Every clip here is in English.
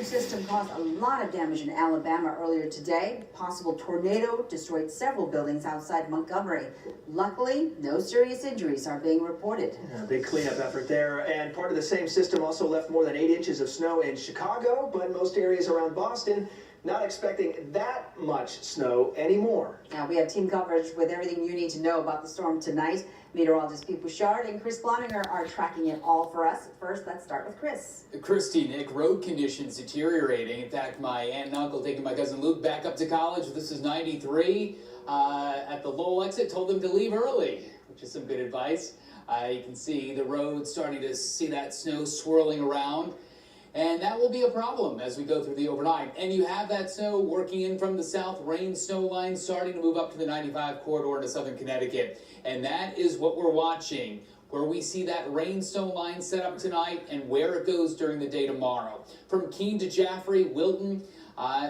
system caused a lot of damage in Alabama earlier today. Possible tornado destroyed several buildings outside Montgomery. Luckily, no serious injuries are being reported. Yeah, big cleanup effort there. And part of the same system also left more than 8 inches of snow in Chicago, but most areas around Boston not expecting that much snow anymore. Now we have team coverage with everything you need to know about the storm tonight. Meteorologist Pete Bouchard and Chris Cloninger are tracking it all for us. First, let's start with Chris. Christy, Nick, road conditions deteriorating. In fact, my aunt and uncle taking my cousin Luke back up to college. This is 93 at the Lowell exit. Told them to leave early, which is some good advice. You can see the road starting to see that snow swirling around. And that will be a problem as we go through the overnight. And you have that snow working in from the south, rain snow line starting to move up to the 95 corridor into southern Connecticut. And that is what we're watching, where we see that rain snow line set up tonight and where it goes during the day tomorrow. From Keene to Jaffrey, Wilton,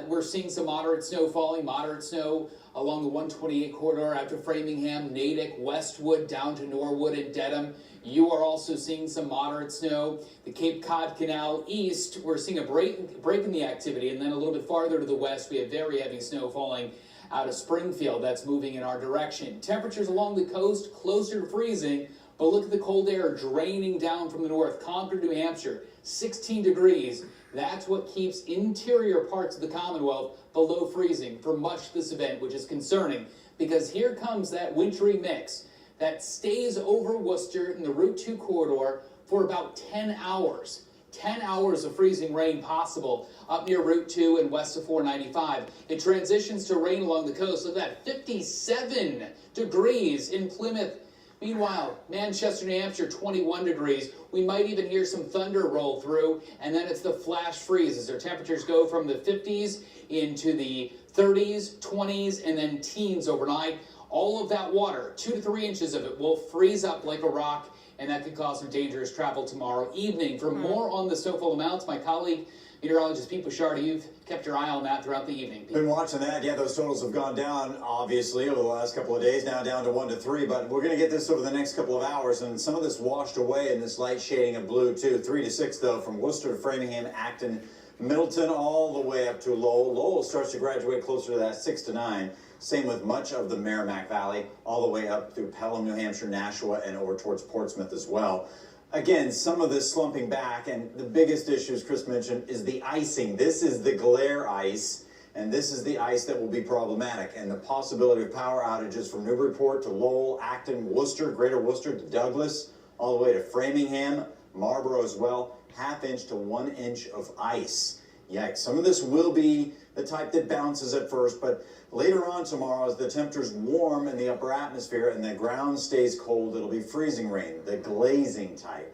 we're seeing some moderate snow falling, moderate snow along the 128 corridor out to Framingham, Natick, Westwood, down to Norwood and Dedham. You are also seeing some moderate snow. The Cape Cod Canal east, we're seeing a break in the activity, and then a little bit farther to the west, we have very heavy snow falling out of Springfield. That's moving in our direction. Temperatures along the coast closer to freezing, but look at the cold air draining down from the north. Concord, New Hampshire, 16 degrees. That's what keeps interior parts of the Commonwealth below freezing for much of this event, which is concerning because here comes that wintry mix that stays over Worcester in the Route 2 corridor for about 10 hours. 10 hours of freezing rain possible up near Route 2 and west of 495. It transitions to rain along the coast. Look at that, 57 degrees in Plymouth. Meanwhile, Manchester, New Hampshire, 21 degrees. We might even hear some thunder roll through, and then it's the flash freeze as their temperatures go from the 50s into the 30s, 20s, and then teens overnight. All of that water, 2 to 3 inches of it, will freeze up like a rock, and that could cause some dangerous travel tomorrow evening. For more on the snowfall amounts, my colleague, meteorologist Pete Bouchard, you've kept your eye on that throughout the evening. Pete. Been watching that. Yeah, those totals have gone down, obviously, over the last couple of days, now down to 1 to 3, but we're going to get this over the next couple of hours, and some of this washed away in this light shading of blue, too. 3 to 6, though, from Worcester to Framingham, Acton, Middleton, all the way up to Lowell. Lowell starts to graduate closer to that 6 to 9. Same with much of the Merrimack Valley, all the way up through Pelham, New Hampshire, Nashua, and over towards Portsmouth as well. Again, some of this slumping back, and the biggest issue, as Chris mentioned, is the icing. This is the glare ice, and this is the ice that will be problematic. And the possibility of power outages from Newburyport to Lowell, Acton, Worcester, Greater Worcester to Douglas, all the way to Framingham, Marlborough as well, 1/2 inch to 1 inch of ice. Yikes. Some of this will be the type that bounces at first, but later on tomorrow, as the temperatures warm in the upper atmosphere and the ground stays cold, it'll be freezing rain, the glazing type.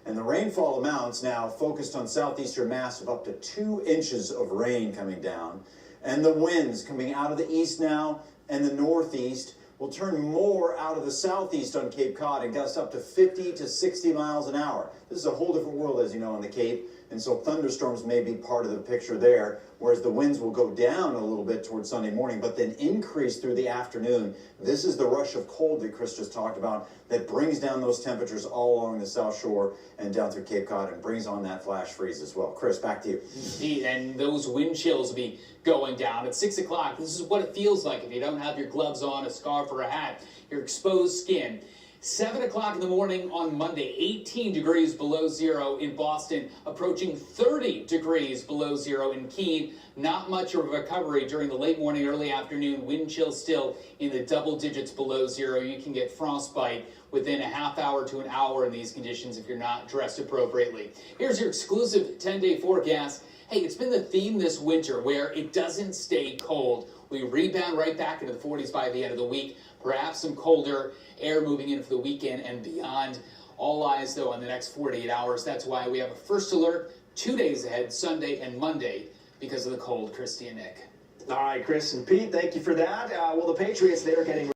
And the rainfall amounts now focused on southeastern Mass of up to 2 inches of rain coming down. And the winds coming out of the east now and the northeast will turn more out of the southeast on Cape Cod and gust up to 50 to 60 miles an hour. This is a whole different world, as you know, on the Cape. And so thunderstorms may be part of the picture there, whereas the winds will go down a little bit towards Sunday morning, but then increase through the afternoon. This is the rush of cold that Chris just talked about that brings down those temperatures all along the South Shore and down through Cape Cod and brings on that flash freeze as well. Chris, back to you. And those wind chills will be going down at 6 o'clock. This is what it feels like if you don't have your gloves on, a scarf, or a hat. Your exposed skin. 7 o'clock in the morning on Monday, 18 degrees below zero in Boston, approaching 30 degrees below zero in Keene. Not much of a recovery during the late morning, early afternoon. Wind chill still in the double digits below zero. You can get frostbite within a half hour to an hour in these conditions if you're not dressed appropriately. Here's your exclusive 10-day forecast. Hey, it's been the theme this winter where it doesn't stay cold. We rebound right back into the 40s by the end of the week. Perhaps some colder air moving in for the weekend and beyond. All eyes, though, on the next 48 hours. That's why we have a first alert 2 days ahead, Sunday and Monday, because of the cold. Christy and Nick. All right, Chris and Pete, thank you for that. Well, the Patriots, they're getting